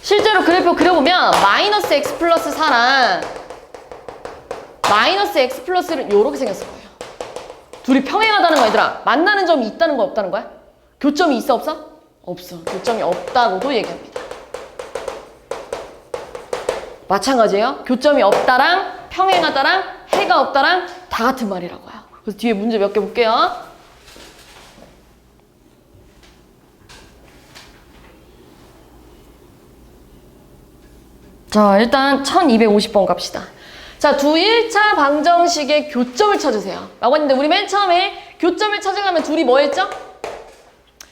실제로 그래프 그려보면 마이너스 x 플러스 4랑 마이너스 x 플러스 1은 요렇게 생겼을 거예요. 둘이 평행하다는 거 얘들아 만나는 점이 있다는 거야 없다는 거야? 교점이 있어 없어? 없어. 교점이 없다고도 얘기합니다. 마찬가지예요. 교점이 없다랑 평행하다랑 해가 없다랑 다 같은 말이라고요. 그래서 뒤에 문제 몇 개 볼게요. 자 일단 1250번 갑시다. 자, 두 1차 방정식의 교점을 찾으세요. 라고 했는데 우리 맨 처음에 교점을 찾으려면 둘이 뭐 했죠?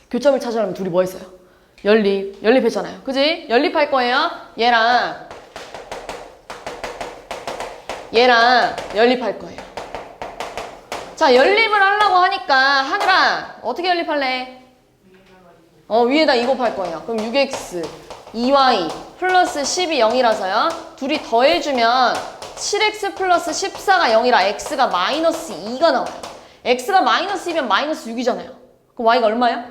교점을 찾으려면 둘이 뭐 했어요? 연립했잖아요. 그지? 연립할 거예요. 얘랑 연립할 거예요. 자, 연립을 하려고 하니까 하늘아 어떻게 연립할래? 위에다 2 곱할 거예요. 그럼 6x 2y 플러스 10이 0이라서요. 둘이 더해주면 7x 플러스 14가 0이라 x가 마이너스 2가 나와요. x가 마이너스 2면 마이너스 6이잖아요. 그럼 y가 얼마야?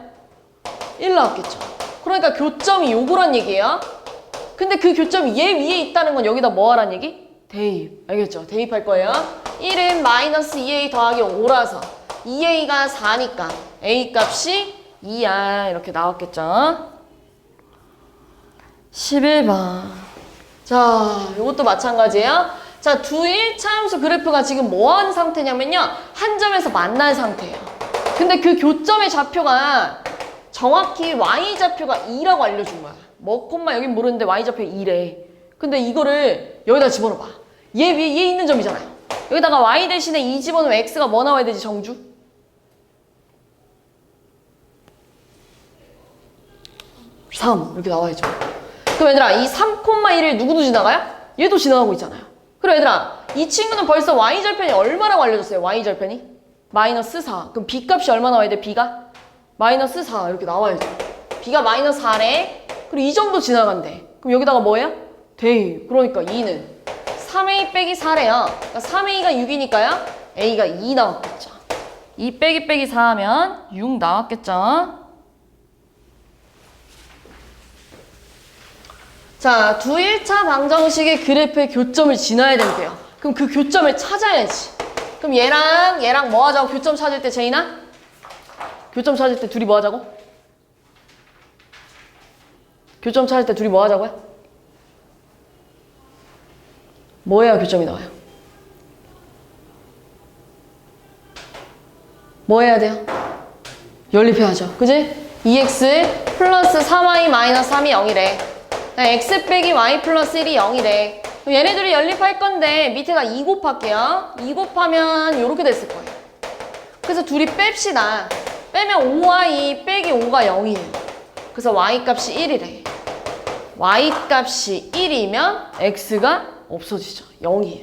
1 나왔겠죠. 그러니까 교점이 요거란 얘기예요. 근데 그 교점이 얘 위에 있다는 건 여기다 뭐 하란 얘기? 대입. 알겠죠? 대입할 거예요. 1은 마이너스 2a 더하기 5라서 2a가 4니까 a 값이 2야. 이렇게 나왔겠죠? 11번. 자, 이것도 마찬가지예요. 자, 두 1차 함수 그래프가 지금 뭐한 상태냐면요. 한 점에서 만난 상태예요. 근데 그 교점의 좌표가 정확히 y좌표가 2라고 알려준 거야. 뭐 콤마 여긴 모르는데 y좌표 2래. 근데 이거를 여기다 집어넣어봐. 얘 위에 얘 있는 점이잖아요. 여기다가 y 대신에 2 집어넣으면 x가 뭐 나와야 되지, 정주? 3 이렇게 나와야죠. 그럼 얘들아 이 3,1을 누구도 지나가요? 얘도 지나가고 있잖아요. 그럼 얘들아 이 친구는 벌써 y절편이 얼마라고 알려줬어요? y절편이? 마이너스 4. 그럼 b 값이 얼마 나와야 돼? b가? 마이너스 4 이렇게 나와야죠. b가 마이너스 4래. 그리고 이 점도 지나간대. 그럼 여기다가 뭐예요? 대입. 그러니까 2는 3a 빼기 4래요. 그러니까 3a가 6이니까요. a가 2 나왔겠죠. 2 빼기 4 하면 6 나왔겠죠. 자, 두 1차 방정식의 그래프의 교점을 지나야 된대요. 그럼 그 교점을 찾아야지. 그럼 얘랑 뭐 하자고? 교점 찾을 때 제인아? 교점 찾을 때 둘이 뭐 하자고? 교점 찾을 때 둘이 뭐 하자고요? 뭐 해야 교점이 나와요? 뭐 해야 돼요? 연립해야죠. 그지? 2x 플러스 3y 마이너스 3이 0이래. x 빼기 y 플러스 1이 0이래. 그럼 얘네들이 연립할 건데 밑에다 2 곱할게요. 2 곱하면 이렇게 됐을 거예요. 그래서 둘이 뺍시다. 빼면 5y 빼기 5가 0이에요. 그래서 y 값이 1이래. y 값이 1이면 x가 없어지죠. 0이에요.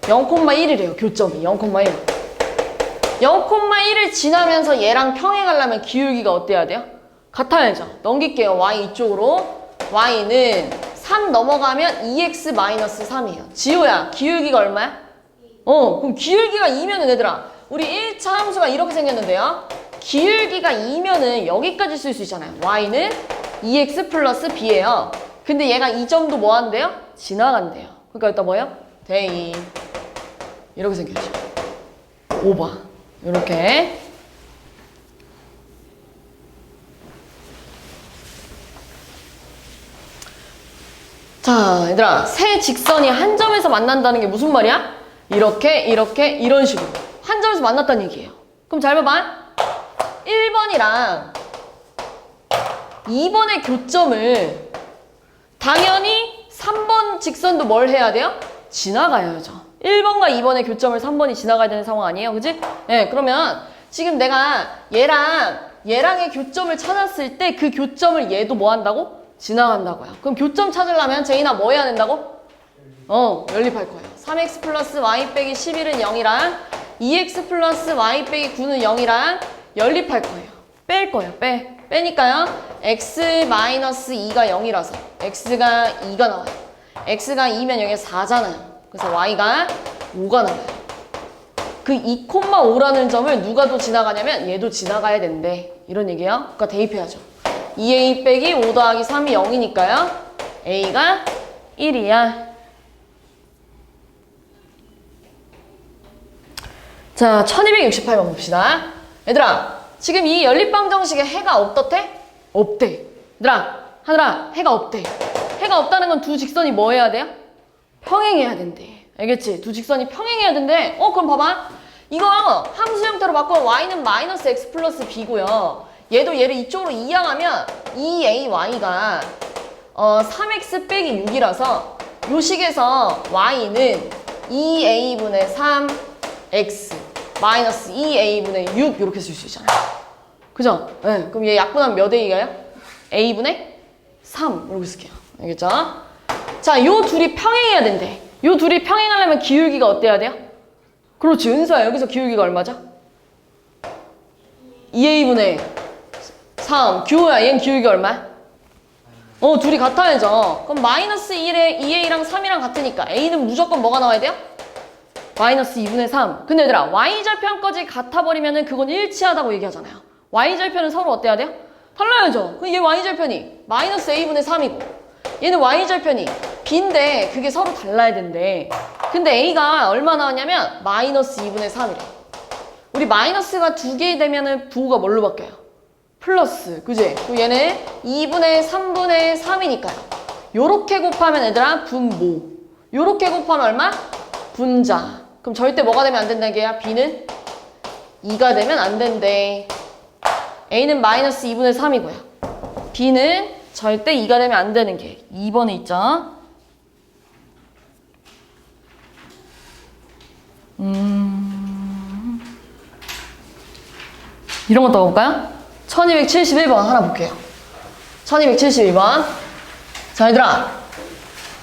0,1이래요. 교점이 0,1. 0,1을 지나면서 얘랑 평행하려면 기울기가 어때야 돼요? 같아야죠. 넘길게요. y 이쪽으로. y는 3 넘어가면 2x-3이에요. 지호야, 기울기가 얼마야? 그럼 기울기가 2면은 얘들아, 우리 1차 함수가 이렇게 생겼는데요. 기울기가 2면은 여기까지 쓸 수 있잖아요. y는 2x 플러스 b예요. 근데 얘가 이 점도 뭐 한대요? 지나간대요. 그러니까 일단 뭐예요? 대입. 이렇게 생겼죠. 5번. 이렇게. 자, 얘들아, 세 직선이 한 점에서 만난다는 게 무슨 말이야? 이렇게, 이런 식으로. 한 점에서 만났다는 얘기예요. 그럼 잘 봐봐. 1번이랑 2번의 교점을 당연히 3번 직선도 뭘 해야 돼요? 지나가야죠. 1번과 2번의 교점을 3번이 지나가야 되는 상황 아니에요? 그지? 네, 그러면 지금 내가 얘랑의 교점을 찾았을 때 그 교점을 얘도 뭐 한다고? 지나간다고요. 그럼 교점 찾으려면 제인아 뭐 해야 된다고? 연립할 거예요. 3x 플러스 y 빼기 11은 0이랑 2x 플러스 y 빼기 9는 0이랑 연립할 거예요. 뺄 거예요. 빼니까요. x 마이너스 2가 0이라서 x가 2가 나와요. x가 2면 여기 4잖아요. 그래서 y가 5가 나와요. 그 2,5라는 점을 누가 더 지나가냐면 얘도 지나가야 된대. 이런 얘기예요. 그러니까 대입해야죠. 2a 빼기 5 더하기 3이 0이니까요. a가 1이야. 자, 1268번 봅시다. 얘들아, 지금 이 연립방정식에 해가 어떻대? 없대. 얘들아, 하늘아, 해가 없대. 해가 없다는 건 두 직선이 뭐 해야 돼요? 평행해야 된대. 알겠지? 두 직선이 평행해야 된대. 그럼 봐봐. 이거 함수 형태로 바꾸면 y는 마이너스 x 플러스 b고요. 얘도 얘를 이쪽으로 이항하면 2ay가 3x 빼기 6이라서 요 식에서 y는 2a분의 3x 마이너스 2a분의 6 이렇게 쓸 수 있잖아요. 그죠? 네. 그럼 얘 약분하면 몇 a가요? a분의 3 이렇게 쓸게요. 알겠죠? 자, 요 둘이 평행해야 된대. 요 둘이 평행하려면 기울기가 어때야 돼요? 그렇지, 은서야. 여기서 기울기가 얼마죠? 2a분의 3. 규호야, 얘는 기울기 얼마야? 둘이 같아야죠. 그럼 마이너스 1에 2a랑 3이랑 같으니까 a는 무조건 뭐가 나와야 돼요? 마이너스 2분의 3. 근데 얘들아, y절편까지 같아버리면은 그건 일치하다고 얘기하잖아요. y절편은 서로 어때야 돼요? 달라야죠. 그럼 얘 y절편이 마이너스 a분의 3이고 얘는 y절편이 b인데 그게 서로 달라야 된대. 근데 a가 얼마 나왔냐면 마이너스 2분의 3이래. 우리 마이너스가 두 개 되면은 부호가 뭘로 바뀌어요? 플러스, 그지? 그리고 얘는 2분의 3분의 3이니까요. 요렇게 곱하면 얘들아 분모. 요렇게 곱하면 얼마? 분자. 그럼 절대 뭐가 되면 안 된다는 게야? b는 2가 되면 안 된대. a는 마이너스 2분의 3이고요. b는 절대 2가 되면 안 되는 게 2번에 있죠. 이런 거 떠볼까요? 1271번 하나 볼게요. 1271번. 자, 얘들아.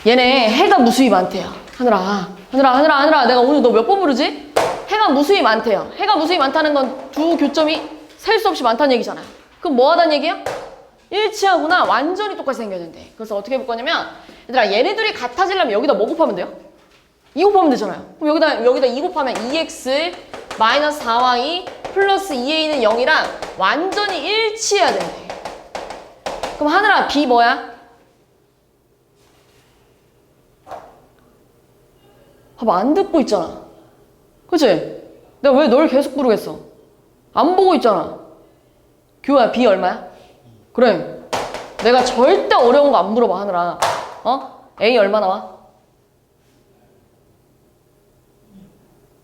얘네 해가 무수히 많대요. 하늘아. 내가 오늘 너 몇 번 부르지? 해가 무수히 많대요. 해가 무수히 많다는 건 두 교점이 셀 수 없이 많다는 얘기잖아요. 그럼 뭐 하다는 얘기야? 일치하구나. 완전히 똑같이 생겨야 된대. 그래서 어떻게 볼 거냐면 얘들아, 얘네들이 같아지려면 여기다 뭐 곱하면 돼요? 2 곱하면 되잖아요. 그럼 여기다 2 곱하면 2x 마이너스 4y 플러스 2a는 0이랑 완전히 일치해야 된대. 그럼 하늘아, b 뭐야? 봐봐, 안 듣고 있잖아. 그치? 내가 왜 널 계속 부르겠어? 안 보고 있잖아. 규호야, b 얼마야? 그래. 내가 절대 어려운 거 안 물어봐, 하늘아. a 얼마 나와?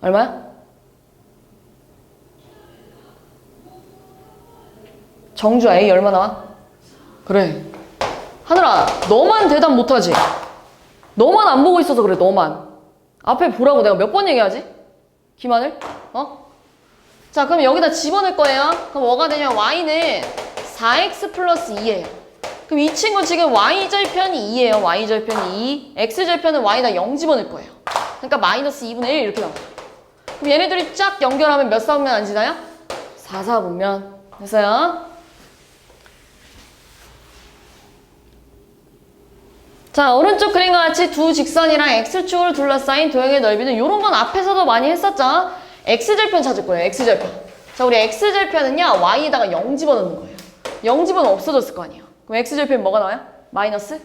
얼마야? 정주야, A 얼마 나와? 그래. 하늘아, 너만 대답 못하지? 너만 안 보고 있어서 그래, 너만. 앞에 보라고 내가 몇 번 얘기하지? 김하늘? 자, 그럼 여기다 집어넣을 거예요. 그럼 뭐가 되냐면 y는 4x 플러스 2예요. 그럼 이 친구 지금 y절편이 2예요. y절편이 2. x절편은 y에다 0 집어넣을 거예요. 그러니까 마이너스 2분의 1 이렇게 나와요. 그럼 얘네들이 쫙 연결하면 몇 사분면 안 지나요? 4, 4분면. 됐어요? 자, 오른쪽 그림과 같이 두 직선이랑 x축을 둘러싸인 도형의 넓이는 이런 건 앞에서도 많이 했었죠? x절편 찾을 거예요, x절편. 자, 우리 x절편은요, y에다가 0 집어넣는 거예요. 0 집어넣으면 없어졌을 거 아니에요. 그럼 x절편 뭐가 나와요? 마이너스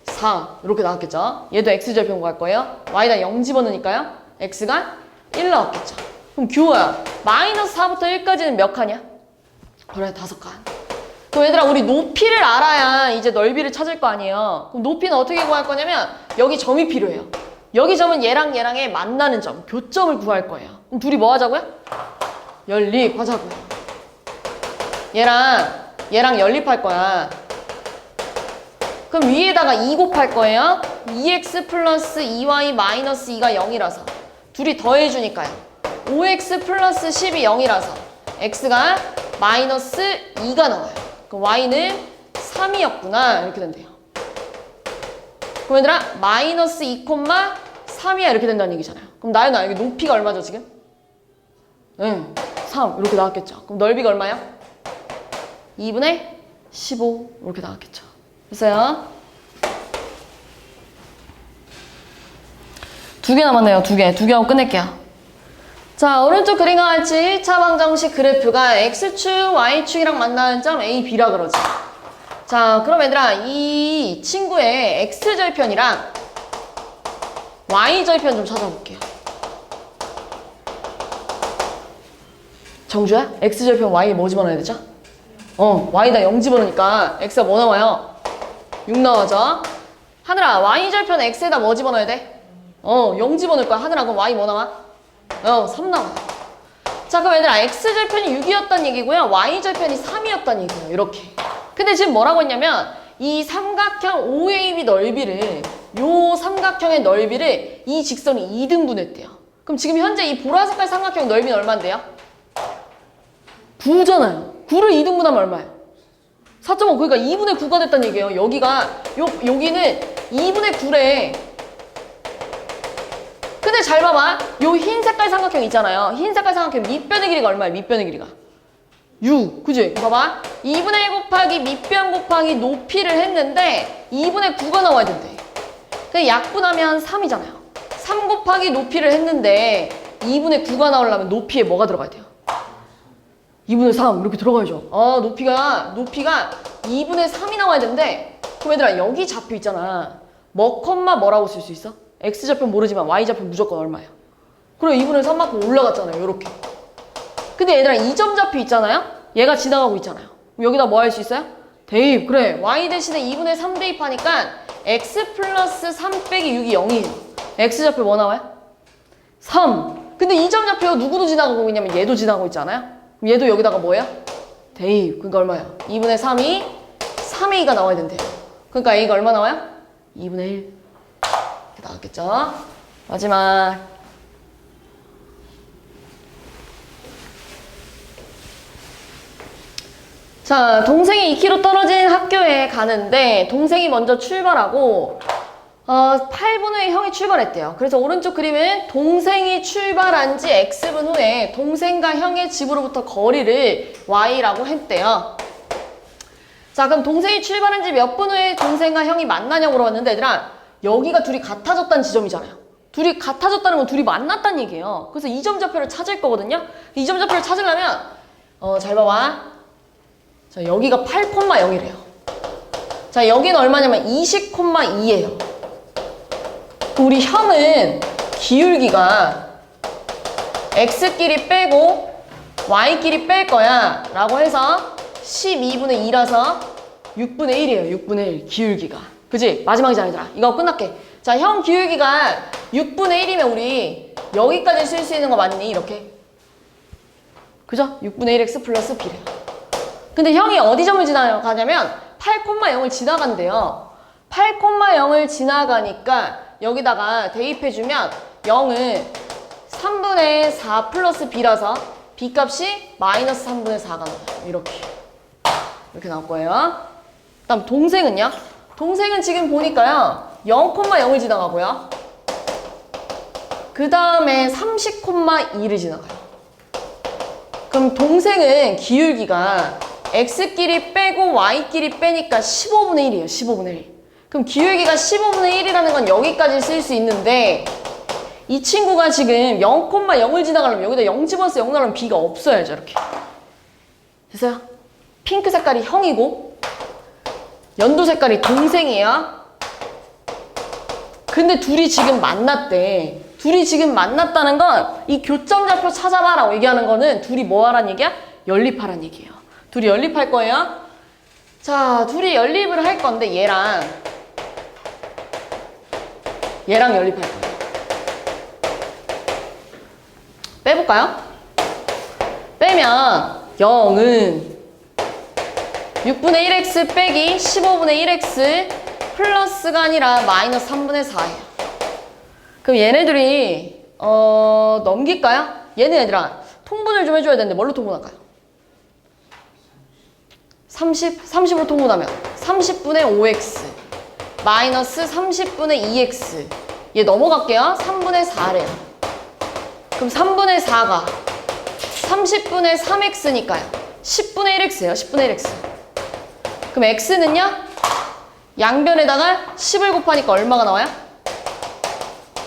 4. 이렇게 나왔겠죠? 얘도 x절편 구할 거예요. y에다 0 집어넣으니까요. x가 1 나왔겠죠. 그럼 규호야, 마이너스 4부터 1까지는 몇 칸이야? 그래, 5칸. 그럼 얘들아, 우리 높이를 알아야 이제 넓이를 찾을 거 아니에요. 그럼 높이는 어떻게 구할 거냐면 여기 점이 필요해요. 여기 점은 얘랑 얘랑의 만나는 점, 교점을 구할 거예요. 그럼 둘이 뭐 하자고요? 연립하자고요. 얘랑 연립할 거야. 그럼 위에다가 2 곱할 거예요. 2x 플러스 2y 마이너스 2가 0이라서 둘이 더해주니까요. 5x 플러스 10이 0이라서 x가 마이너스 2가 나와요. 그럼 y는 3이었구나. 이렇게 된대요. 그럼 얘들아, 마이너스 2,3이야. 이렇게 된다는 얘기잖아요. 그럼 나연아, 여기 높이가 얼마죠, 지금? 네, 3. 이렇게 나왔겠죠. 그럼 넓이가 얼마야? 2분의 15. 이렇게 나왔겠죠. 됐어요? 2개 남았네요. 2개. 2개 하고 끝낼게요. 자, 오른쪽 그림과 같이 1차 방정식 그래프가 x축, y축이랑 만나는 점 A, B라 그러지. 자, 그럼 얘들아, 이 친구의 x절편이랑 y절편 좀 찾아볼게요. 정주야? x절편 y에 뭐 집어넣어야 되죠? y다 0 집어넣으니까 x가 뭐 나와요? 6 나와죠? 하늘아, y절편 x에다 뭐 집어넣어야 돼? 0 집어넣을 거야. 하늘아, 그럼 y 뭐 나와? 3 나와요. 자, 그럼 얘들아, x절편이 6이었단 얘기고요. y절편이 3이었단 얘기예요. 이렇게. 근데 지금 뭐라고 했냐면 이 삼각형 OAB 넓이를, 요 삼각형의 넓이를 이 직선이 2등분했대요. 그럼 지금 현재 이 보라색깔 삼각형 넓이는 얼마인데요? 9잖아요. 9를 2등분하면 얼마예요? 4.5. 그러니까 2분의 9가 됐다는 얘기예요. 여기가 여기는 2분의 9래. 근데 근데 잘 봐봐. 요 흰 색깔 삼각형 있잖아요. 흰 색깔 삼각형 밑변의 길이가 얼마야? 밑변의 길이가 6. 그지? 봐봐. 2분의 1 곱하기 밑변 곱하기 높이를 했는데 2분의 9가 나와야 된대. 근데 약분하면 3이잖아요. 3 곱하기 높이를 했는데 2분의 9가 나오려면 높이에 뭐가 들어가야 돼요? 2분의 3 이렇게 들어가야죠. 높이가 2분의 3이 나와야 되는데, 그럼 얘들아 여기 좌표 있잖아. 뭐 콤마 뭐라고 쓸 수 있어? X좌표 모르지만 Y좌표 무조건 얼마야? 그래 2분의 3만큼 올라갔잖아요. 요렇게. 근데 얘들아 이 점 좌표 있잖아요. 얘가 지나가고 있잖아요. 그럼 여기다 뭐 할 수 있어요? 대입. 그래 Y 대신에 2분의 3 대입하니까 X 플러스 3 빼기 6이 0이에요. X좌표 뭐 나와요? 3. 근데 이 점 좌표 누구도 지나가고 있냐면 얘도 지나가고 있잖아요. 그럼 얘도 여기다가 뭐야? 대입. 그러니까 얼마야? 2분의 3이 3의 2가 나와야 된대요. 그러니까 A가 얼마 나와요? 2분의 1. 이렇게 나왔겠죠? 마지막. 자, 동생이 2km 떨어진 학교에 가는데 동생이 먼저 출발하고 8분 후에 형이 출발했대요. 그래서 오른쪽 그림은 동생이 출발한 지 X분 후에 동생과 형의 집으로부터 거리를 Y라고 했대요. 자, 그럼 동생이 출발한 지 몇 분 후에 동생과 형이 만나냐고 물어봤는데 얘들아 여기가 둘이 같아졌다는 지점이잖아요. 둘이 같아졌다는 건 둘이 만났다는 얘기예요. 그래서 이 점 좌표를 찾을 거거든요. 이 점 좌표를 찾으려면 잘 봐봐. 자, 여기가 8,0이래요. 자, 여기는 얼마냐면 20,2예요. 우리 형은 기울기가 x끼리 빼고 y끼리 뺄 거야 라고 해서 12분의 2라서 6분의 1이에요. 6분의 1 기울기가. 그치? 마지막이잖아 얘들아. 이거 끝날게. 자, 형 기울기가 6분의 1이면 우리 여기까지 쓸 수 있는 거 맞니? 이렇게. 그죠? 6분의 1x 플러스 b래요. 근데 형이 어디 점을 지나가냐면 8,0을 지나간대요. 8,0을 지나가니까 여기다가 대입해주면 0은 3분의 4 플러스 b라서 b 값이 마이너스 3분의 4가 나와요. 이렇게 나올 거예요. 다음 동생은요? 동생은 지금 보니까요 0,0을 지나가고요. 그 다음에 30,2를 지나가요. 그럼 동생은 기울기가 x끼리 빼고 y끼리 빼니까 15분의 1이에요. 15분의 1. 그럼 기울기가 15분의 1이라는 건 여기까지 쓸 수 있는데 이 친구가 지금 0,0을 지나가려면 여기다 0 집어서 0 나오면 b가 없어야죠. 이렇게. 됐어요? 핑크 색깔이 형이고 연두 색깔이 동생이에요. 근데 둘이 지금 만났대. 둘이 지금 만났다는 건 이 교점 좌표 찾아봐라고 얘기하는 거는 둘이 뭐 하란 얘기야? 연립하란 얘기예요. 둘이 연립할 거예요. 자, 둘이 연립을 할 건데 얘랑 연립할 거예요. 빼볼까요? 빼면 0은 6분의 1x 빼기 15분의 1x 플러스가 아니라 마이너스 3분의 4예요. 그럼 얘네들이 넘길까요? 얘는 얘들아 통분을 좀 해줘야 되는데 뭘로 통분할까요? 30으로 통분하면 30분의 5x 마이너스 30분의 2x 얘 넘어갈게요. 3분의 4래요. 그럼 3분의 4가 30분의 3x니까요. 10분의 1x예요. 10분의 1x. 그럼 x는요? 양변에다가 10을 곱하니까 얼마가 나와요?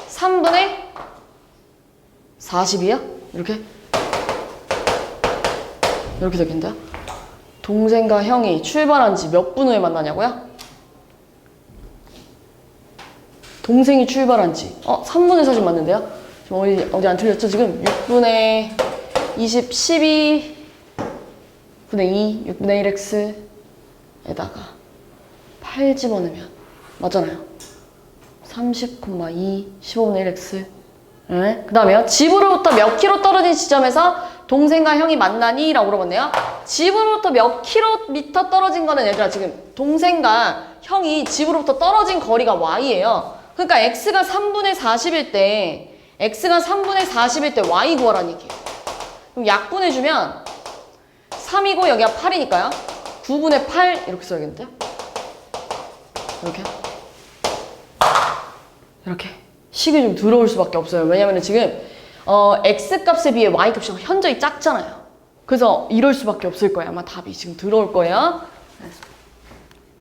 3분의 40이요? 이렇게 되겠는데요? 동생과 형이 출발한 지 몇 분 후에 만나냐고요? 동생이 출발한 지 3분의 40 맞는데요? 지금 어디 안 틀렸죠? 지금 6분의 20, 12분의 2, 6분의 1x에다가 8 집어넣으면 맞잖아요. 30,2, 15분의 1x. 네? 그 다음에요. 집으로부터 몇 킬로 떨어진 지점에서 동생과 형이 만나니? 라고 물어봤네요. 집으로부터 몇 킬로미터 떨어진 거는 얘들아 지금 동생과 형이 집으로부터 떨어진 거리가 y예요. 그러니까 x가 3분의 40일 때 y 구하라는 얘기예요. 그럼 약분해주면 3이고 여기가 8이니까요. 9분의 8 이렇게 써야겠는데요? 이렇게. 식이 좀 들어올 수밖에 없어요. 왜냐면 지금 x값에 비해 y값이 현저히 작잖아요. 그래서 이럴 수밖에 없을 거예요. 아마 답이 지금 들어올 거예요.